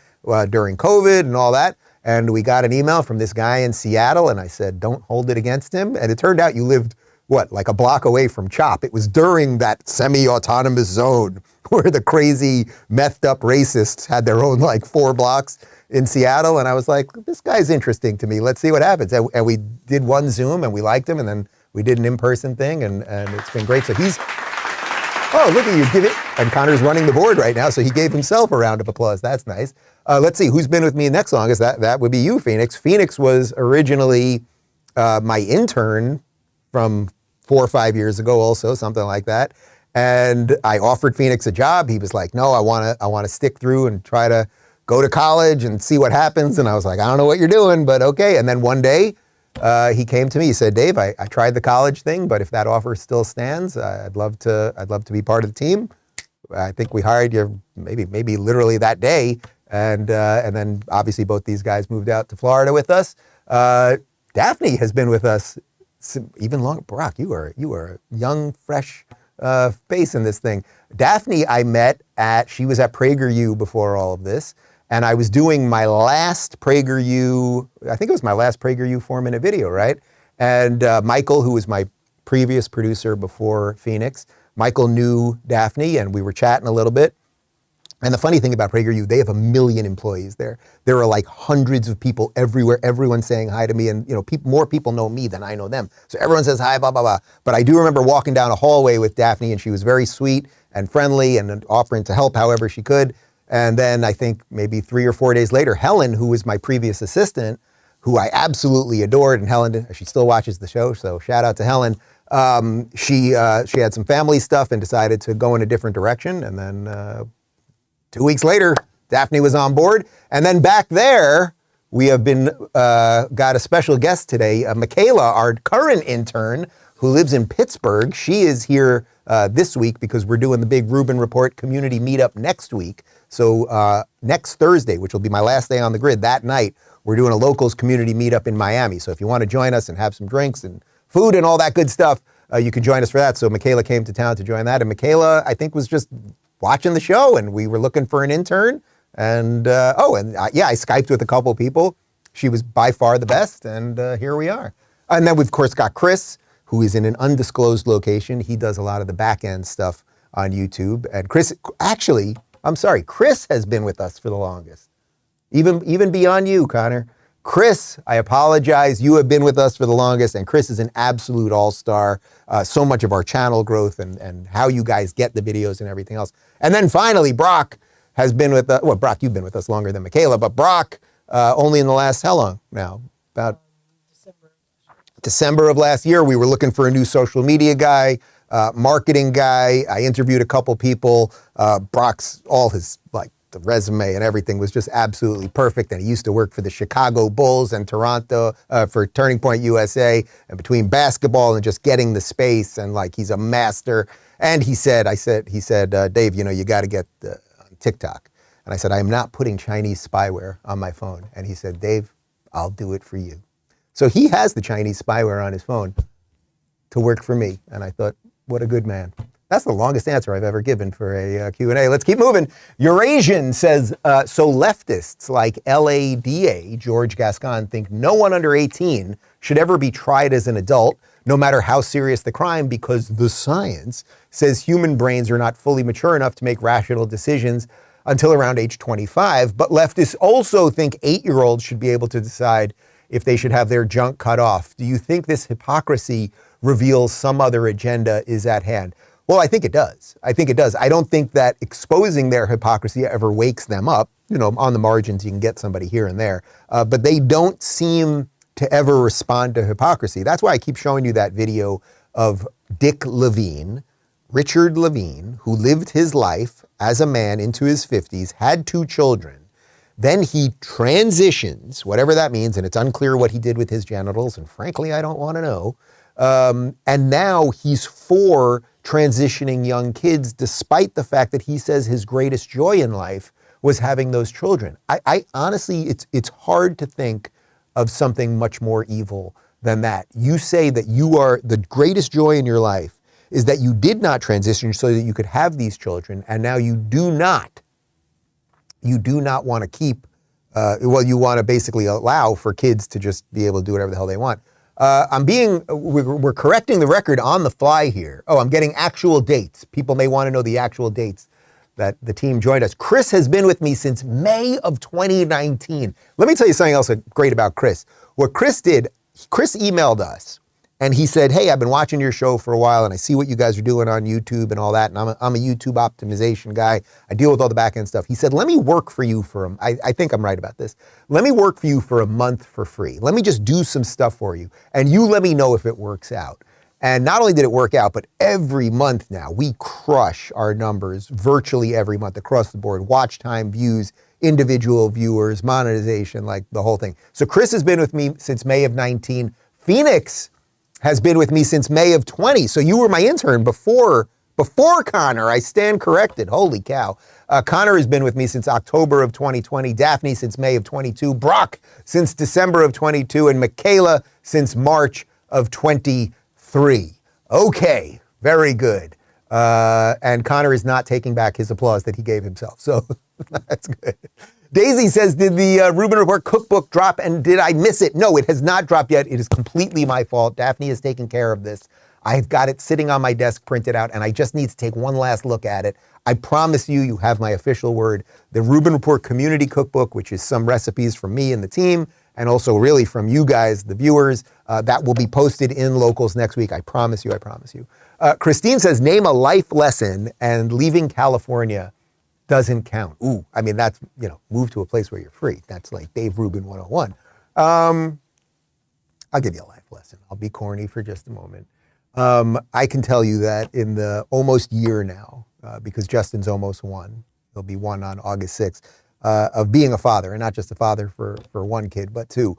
during COVID and all that, and we got an email from this guy in Seattle, and I said, don't hold it against him, and it turned out you lived, like a block away from CHOP. It was during that semi-autonomous zone where the crazy, methed up racists had their own 4 blocks in Seattle, and I was like, this guy's interesting to me. Let's see what happens. And we did one Zoom, and we liked him, and then we did an in-person thing, and it's been great. So look at you, give it. And Connor's running the board right now, so he gave himself a round of applause. That's nice. Let's see, who's been with me next longest? That would be you, Phoenix. Phoenix was originally my intern from 4 or 5 years ago also, something like that. And I offered Phoenix a job. He was like, no, I want to stick through and try to go to college and see what happens. And I was like, I don't know what you're doing, but okay. And then one day, he came to me, he said, Dave, I tried the college thing, but if that offer still stands, I'd love to be part of the team. I think we hired you maybe literally that day. And then obviously both these guys moved out to Florida with us. Daphne has been with us even longer. Brock, you are a young, fresh face in this thing. Daphne, I met she was at PragerU before all of this, and I was doing my last PragerU, I think it was my last PragerU 4-minute video, right? And Michael, who was my previous producer before Phoenix, Michael knew Daphne, and we were chatting a little bit. And the funny thing about PragerU, they have 1 million employees there. There are like hundreds of people everywhere, everyone's saying hi to me, and more people know me than I know them. So everyone says hi, blah, blah, blah. But I do remember walking down a hallway with Daphne, and she was very sweet and friendly and offering to help however she could. And then I think maybe 3 or 4 days later, Helen, who was my previous assistant, who I absolutely adored, and Helen, she still watches the show, so shout out to Helen. She had some family stuff and decided to go in a different direction, and then 2 weeks later, Daphne was on board. And then back there, we have got a special guest today, Michaela, our current intern, who lives in Pittsburgh. She is here this week because we're doing the big Rubin Report community meetup next week. So next Thursday, which will be my last day on the grid, that night, we're doing a locals community meetup in Miami. So if you want to join us and have some drinks and food and all that good stuff, you can join us for that. So Michaela came to town to join that. And Michaela, I think, was just watching the show, and we were looking for an intern. And I Skyped with a couple of people. She was by far the best, and here we are. And then we've, of course, got Chris, who is in an undisclosed location. He does a lot of the back-end stuff on YouTube. And Chris has been with us for the longest. Even beyond you, Connor. Chris, I apologize. You have been with us for the longest, and Chris is an absolute all-star. So much of our channel growth and how you guys get the videos and everything else. And then finally, Brock has been with us. Well, Brock, you've been with us longer than Michaela, but Brock only in the last, how long now? About December of last year. We were looking for a new social media guy, marketing guy. I interviewed a couple people. Brock's, all his, the resume and everything was just absolutely perfect. And he used to work for the Chicago Bulls and Toronto for Turning Point USA, and between basketball and just getting the space, and he's a master. And he said, Dave, you got to get on TikTok. And I said, I am not putting Chinese spyware on my phone. And he said, Dave, I'll do it for you. So he has the Chinese spyware on his phone to work for me. And I thought, what a good man. That's the longest answer I've ever given for a Q&A. Let's keep moving. Eurasian says, so leftists like LADA, George Gascon, think no one under 18 should ever be tried as an adult, no matter how serious the crime, because the science says human brains are not fully mature enough to make rational decisions until around age 25. But leftists also think 8-year-olds should be able to decide if they should have their junk cut off. Do you think this hypocrisy reveals some other agenda is at hand? Well, I think it does. I don't think that exposing their hypocrisy ever wakes them up. On the margins, you can get somebody here and there. But they don't seem to ever respond to hypocrisy. That's why I keep showing you that video of Richard Levine, who lived his life as a man into his 50s, had 2 children. Then he transitions, whatever that means, and it's unclear what he did with his genitals, and frankly, I don't want to know. And now he's for transitioning young kids, despite the fact that he says his greatest joy in life was having those children. I honestly, it's hard to think of something much more evil than that. You say that you are, the greatest joy in your life is that you did not transition so that you could have these children, and now you do not want to keep, you want to basically allow for kids to just be able to do whatever the hell they want. We're correcting the record on the fly here. Oh, I'm getting actual dates. People may want to know the actual dates that the team joined us. Chris has been with me since May of 2019. Let me tell you something else great about Chris. What Chris did, Chris emailed us and he said, hey, I've been watching your show for a while and I see what you guys are doing on YouTube and all that. And I'm a YouTube optimization guy. I deal with all the back end stuff. He said, let me work for you I think I'm right about this. Let me work for you for a month for free. Let me just do some stuff for you. And you let me know if it works out. And not only did it work out, but every month now we crush our numbers virtually every month across the board. Watch time, views, individual viewers, monetization, the whole thing. So Chris has been with me since May of 19. Phoenix has been with me since May of 20. So you were my intern before Connor. I stand corrected. Holy cow. Connor has been with me since October of 2020. Daphne since May of 22. Brock since December of 22. And Michaela since March of 23. Okay, very good. And Connor is not taking back his applause that he gave himself. So that's good. Daisy says, did the Rubin Report cookbook drop and did I miss it? No, it has not dropped yet. It is completely my fault. Daphne has taken care of this. I've got it sitting on my desk printed out and I just need to take one last look at it. I promise you, you have my official word. The Rubin Report Community Cookbook, which is some recipes from me and the team, and also really from you guys, the viewers, that will be posted in Locals next week. I promise you, I promise you. Christine says, name a life lesson and leaving California doesn't count. Ooh, I mean, that's, move to a place where you're free. That's like Dave Rubin 101. I'll give you a life lesson. I'll be corny for just a moment. I can tell you that in the almost year now, because Justin's almost one, he'll be one on August 6th, of being a father, and not just a father for one kid, but two.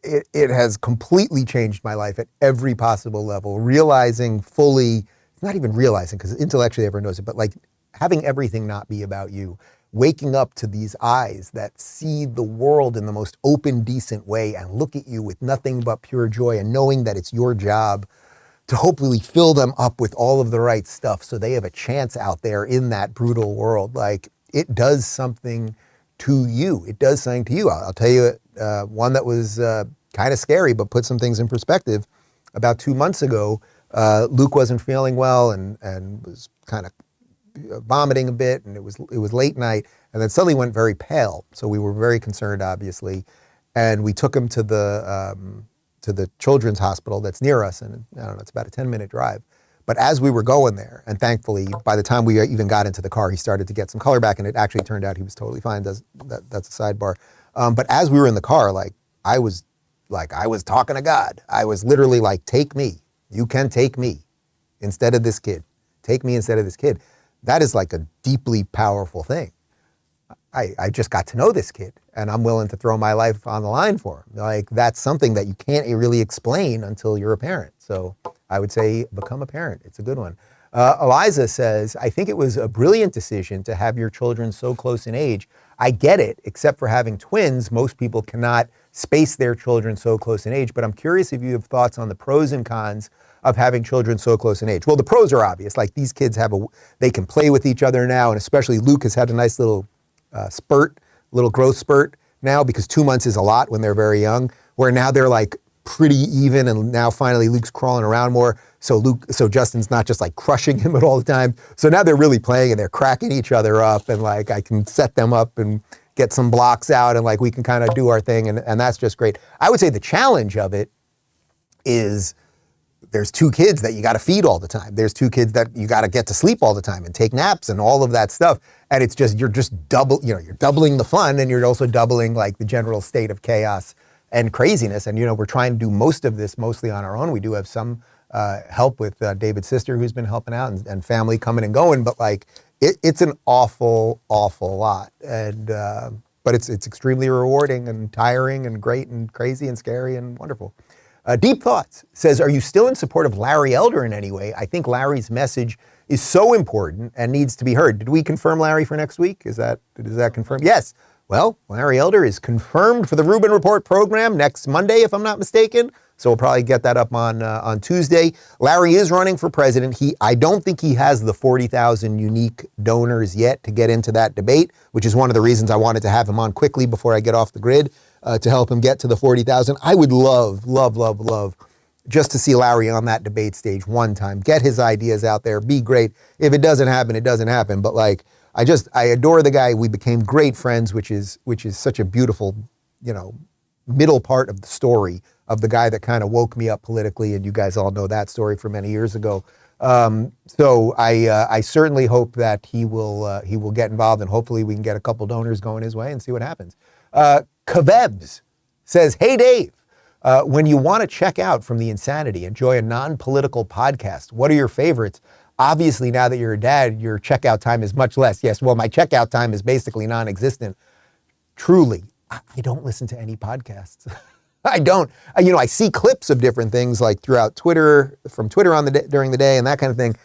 It has completely changed my life at every possible level, realizing fully, not even realizing, because intellectually everyone knows it, but like having everything not be about you, waking up to these eyes that see the world in the most open, decent way and look at you with nothing but pure joy and knowing that it's your job to hopefully fill them up with all of the right stuff so they have a chance out there in that brutal world. Like, it does something to you. It does something to you. I'll tell you one that was kind of scary, but put some things in perspective. About 2 months ago, Luke wasn't feeling well and was kind of vomiting a bit, and it was late night, and then suddenly went very pale. So we were very concerned, obviously, and we took him to the children's hospital that's near us, and I don't know, it's about a 10-minute drive. But as we were going there, and thankfully, by the time we even got into the car, he started to get some color back, and it actually turned out he was totally fine. That's a sidebar. But as we were in the car, I was talking to God. I was literally like, take me. You can take me instead of this kid. Take me instead of this kid. That is like a deeply powerful thing. I just got to know this kid, and I'm willing to throw my life on the line for him. Like, that's something that you can't really explain until you're a parent. So I would say become a parent. It's a good one. Eliza says, I think it was a brilliant decision to have your children so close in age. I get it, except for having twins, most people cannot space their children so close in age. But I'm curious if you have thoughts on the pros and cons of having children so close in age. Well, the pros are obvious. Like, these kids they can play with each other now, and especially Luke has had a nice little little growth spurt now, because 2 months is a lot when they're very young, where now they're like pretty even, and now finally Luke's crawling around more. So Justin's not just like crushing him all the time. So now they're really playing and they're cracking each other up, and like I can set them up and get some blocks out, and like we can kind of do our thing, and that's just great. I would say the challenge of it is there's two kids that you got to feed all the time. There's two kids that you got to get to sleep all the time and take naps and all of that stuff. And it's just, you're doubling the fun, and you're also doubling like the general state of chaos and craziness. And, we're trying to do most of this mostly on our own. We do have some help with David's sister who's been helping out, and family coming and going, but like it's an awful, awful lot. And, but it's extremely rewarding and tiring and great and crazy and scary and wonderful. Deep Thoughts says, are you still in support of Larry Elder in any way? I think Larry's message is so important and needs to be heard. Did we confirm Larry for next week? Is that confirmed? Yes. Well, Larry Elder is confirmed for the Rubin Report program next Monday, if I'm not mistaken. So we'll probably get that up on Tuesday. Larry is running for president. I don't think he has the 40,000 unique donors yet to get into that debate, which is one of the reasons I wanted to have him on quickly before I get off the grid. To help him get to the 40,000. I would love just to see Larry on that debate stage one time, get his ideas out there, be great. If it doesn't happen, it doesn't happen. But like, I adore the guy. We became great friends, which is such a beautiful, middle part of the story of the guy that kind of woke me up politically. And you guys all know that story from many years ago. So I certainly hope that he will get involved, and hopefully we can get a couple donors going his way and see what happens. Kavebs says, hey, Dave, when you want to check out from the insanity, enjoy a non-political podcast, what are your favorites? Obviously, now that you're a dad, your checkout time is much less. Yes, well, my checkout time is basically non-existent. Truly, I don't listen to any podcasts. I don't. I see clips of different things like throughout Twitter, from Twitter during the day and that kind of thing.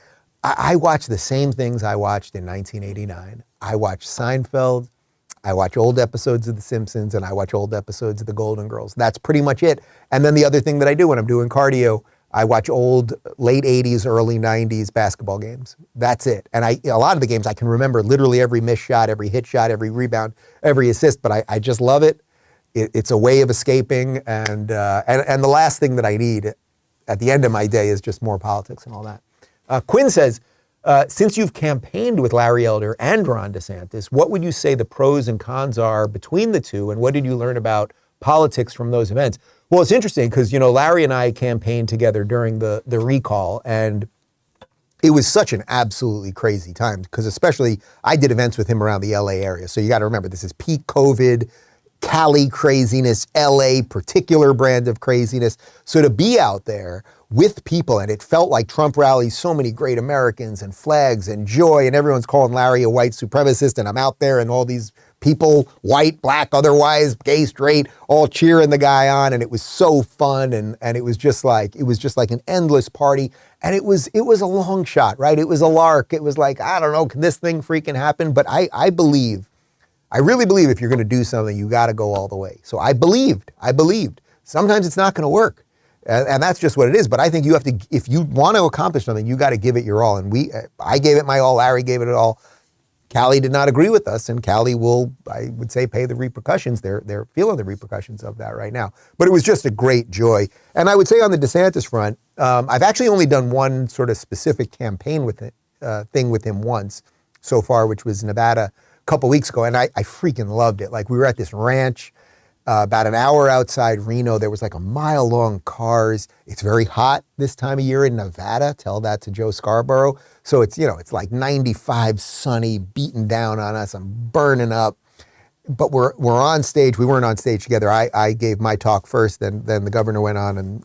I watch the same things I watched in 1989. I watch Seinfeld. I watch old episodes of The Simpsons, and I watch old episodes of The Golden Girls. That's pretty much it. And then the other thing that I do when I'm doing cardio, I watch old late 80s, early 90s basketball games. That's it. And a lot of the games I can remember literally every missed shot, every hit shot, every rebound, every assist, but I just love it. It's a way of escaping. And the last thing that I need at the end of my day is just more politics and all that. Quinn says, since you've campaigned with Larry Elder and Ron DeSantis, what would you say the pros and cons are between the two? And what did you learn about politics from those events? Well, it's interesting because, Larry and I campaigned together during the recall, and it was such an absolutely crazy time because especially I did events with him around the LA area. So you got to remember, this is peak COVID, Cali craziness, LA particular brand of craziness. So to be out there with people, and it felt like Trump rallies, so many great Americans and flags and joy, and everyone's calling Larry a white supremacist, and I'm out there and all these people, white, black, otherwise, gay, straight, all cheering the guy on, and it was so fun, and it was just like an endless party, and it was a long shot, right? It was a lark. It was like, I don't know, can this thing freaking happen? But I really believe if you're going to do something, you got to go all the way. So I believed. Sometimes it's not going to work, and that's just what it is. But I think you have to, if you want to accomplish something, you got to give it your all. And I gave it my all. Larry gave it all. Cali did not agree with us, and Cali will, I would say, pay the repercussions. They're feeling the repercussions of that right now. But it was just a great joy. And I would say on the DeSantis front, I've actually only done one sort of specific campaign with thing with him once so far, which was Nevada a couple weeks ago, and I freaking loved it. Like, we were at this ranch about an hour outside Reno. There was like a mile-long cars. It's very hot this time of year in Nevada. Tell that to Joe Scarborough. So it's, it's like 95, sunny, beating down on us. I'm burning up. But we're on stage. We weren't on stage together. I gave my talk first, then the governor went on, and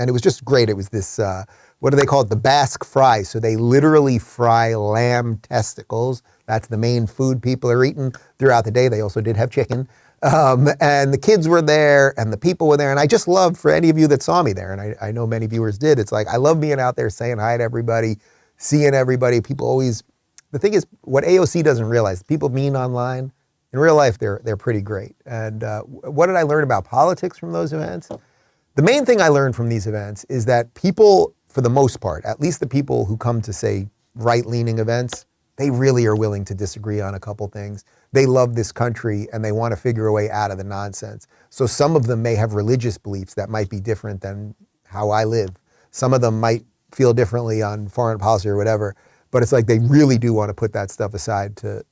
it was just great. It was this, what do they call it? The Basque fry. So they literally fry lamb testicles. That's the main food people are eating throughout the day. They also did have chicken. And the kids were there and the people were there. And I just love, for any of you that saw me there, and I know many viewers did, it's like, I love being out there saying hi to everybody, seeing everybody. People always, the thing is, what AOC doesn't realize, people mean online, in real life, they're pretty great. And what did I learn about politics from those events? The main thing I learned from these events is that people, for the most part, at least the people who come to, say, right-leaning events, they really are willing to disagree on a couple things. They love this country and they want to figure a way out of the nonsense. So some of them may have religious beliefs that might be different than how I live. Some of them might feel differently on foreign policy or whatever, but it's like they really do want to put that stuff aside to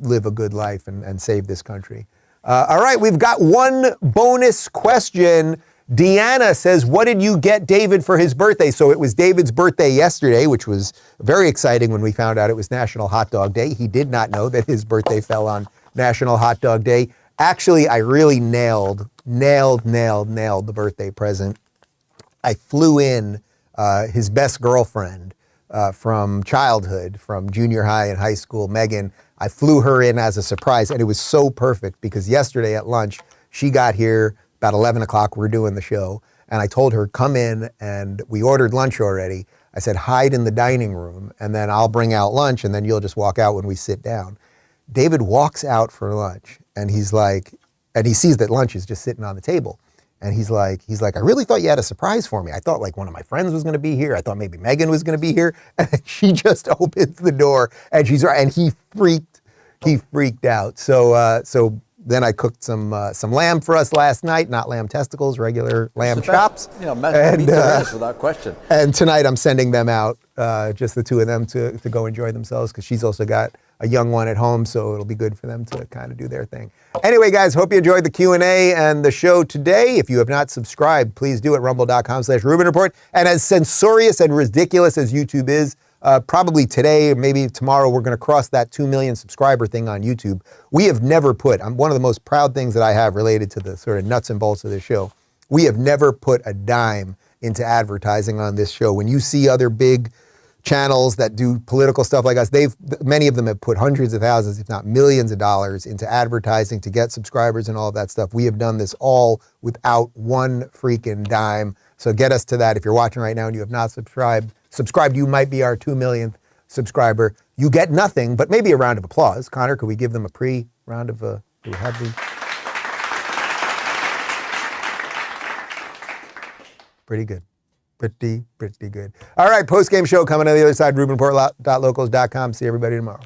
live a good life and save this country. All right, we've got one bonus question. Deanna says, what did you get David for his birthday? So it was David's birthday yesterday, which was very exciting when we found out it was National Hot Dog Day. He did not know that his birthday fell on National Hot Dog Day. Actually, I really nailed the birthday present. I flew in his best girlfriend from childhood, from junior high and high school, Megan. I flew her in as a surprise, and it was so perfect because yesterday at lunch, she got here about 11 o'clock, we're doing the show, and I told her, come in, and we ordered lunch already. I said, hide in the dining room, and then I'll bring out lunch, and then you'll just walk out when we sit down. David walks out for lunch, and he's like, and he sees that lunch is just sitting on the table, and he's like, I really thought you had a surprise for me. I thought like one of my friends was going to be here. I thought maybe Megan was going to be here, and she just opens the door, and he freaked out. So then I cooked some lamb for us last night, not lamb testicles, regular lamb chops. Meat there is, without question. And tonight I'm sending them out, just the two of them to go enjoy themselves, because she's also got a young one at home, so it'll be good for them to kind of do their thing. Anyway, guys, hope you enjoyed the Q&A and the show today. If you have not subscribed, please do at rumble.com/Rubin Report. And as censorious and ridiculous as YouTube is, probably today, or maybe tomorrow, we're going to cross that 2 million subscriber thing on YouTube. We have never put, one of the most proud things that I have related to the sort of nuts and bolts of this show, we have never put a dime into advertising on this show. When you see other big channels that do political stuff like us, many of them have put hundreds of thousands, if not millions of dollars into advertising to get subscribers and all of that stuff. We have done this all without one freaking dime. So get us to that. If you're watching right now and you have not subscribed, you might be our 2 millionth subscriber. You get nothing, but maybe a round of applause. Connor, could we give them a pre-round of, do we have the? Pretty good. Pretty good. All right, post-game show coming on the other side, RubinReport.locals.com. See everybody tomorrow.